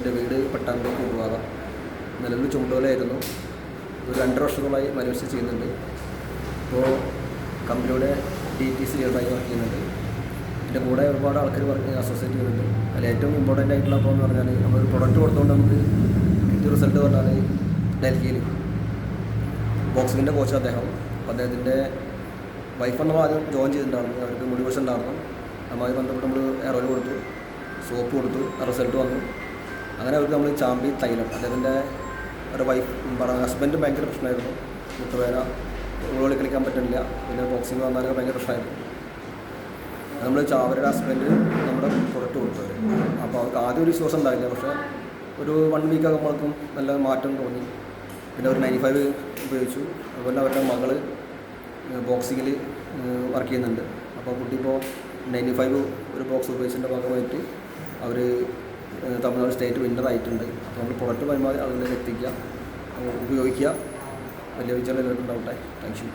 എൻ്റെ വീട് പട്ടാമ്പി കൊണ്ടുപോകാം. നിലവിൽ ചുമട്ടുപോലെയായിരുന്നു. ഒരു 2.5 വർഷത്തോളമായി മനുഷ്യ ചെയ്യുന്നുണ്ട്. ഇപ്പോൾ കമ്പനിയുടെ DTC ലീഡറായി വർക്ക് ചെയ്യുന്നുണ്ട്. എൻ്റെ കൂടെ ഒരുപാട് ആൾക്കാർ അസോസിയേറ്റ് ചെയ്യുന്നുണ്ട്. അതിൽ ഏറ്റവും ഇമ്പോർട്ടൻ്റ് ആയിട്ടുള്ള അപ്പോൾ എന്ന് പറഞ്ഞാൽ നമ്മളൊരു പ്രൊഡക്റ്റ് കൊടുത്തുകൊണ്ട് നമുക്ക് കിട്ടിയ റിസൾട്ട് പറഞ്ഞാൽ ഡൽഹിയിൽ ബോക്സിങ്ങിൻ്റെ കോച്ച് അദ്ദേഹം. അപ്പോൾ അദ്ദേഹത്തിൻ്റെ വൈഫ് നമ്മൾ ആദ്യം ജോയിൻ ചെയ്തിട്ടുണ്ടായിരുന്നു. അവർക്ക് മുടി പ്രശ്നം ഉണ്ടായിരുന്നു. അതുമായി ബന്ധപ്പെട്ട് നമ്മൾ എയർ ഓയിൽ കൊടുത്തു, സോപ്പ് കൊടുത്തു, റിസൾട്ട് വന്നു. അങ്ങനെ അവർക്ക് നമ്മൾ ചാമ്പി തൈലം, അദ്ദേഹത്തിൻ്റെ ഒരു വൈഫ് ഹസ്ബൻഡ് ഭയങ്കര പ്രശ്നമായിരുന്നു. മുട്ടുവേദന, ഉള്ളോളി കളിക്കാൻ പറ്റുന്നില്ല. പിന്നെ ബോക്സിങ് വന്നാലൊക്കെ ഭയങ്കര പ്രശ്നമായിരുന്നു. നമ്മൾ അവരുടെ ഹസ്ബൻഡ് നമ്മുടെ പ്രൊഡക്റ്റ് കൊടുത്തത്. അപ്പോൾ അവർക്ക് ആദ്യം ഒരു വിശ്വാസം ഉണ്ടായില്ല. പക്ഷേ ഒരു 1 വീക്ക് ആകുമ്പോഴേക്കും നല്ല മാറ്റം തോന്നി. പിന്നെ അവർ 95 ഉപയോഗിച്ചു. അതുപോലെ അവരുടെ മകൾ ബോക്സിങ്ങിൽ വർക്ക് ചെയ്യുന്നുണ്ട്. അപ്പോൾ കുട്ടി ഇപ്പോൾ 95 ഒരു ബോക്സ് ഉപയോഗിച്ചതിൻ്റെ ഭാഗമായിട്ട് അവർ തമിഴ്നാട് സ്റ്റേറ്റ് വിന്നർ ആയിട്ടുണ്ട്. അപ്പോൾ നമ്മൾ പ്രൊഡക്റ്റ് പരമാവധി അതിലേക്ക് എത്തിക്കുക, ഉപയോഗിക്കുക. വലിയ വിജയം എല്ലാവർക്കും ഉണ്ടാവട്ടെ. Thank you.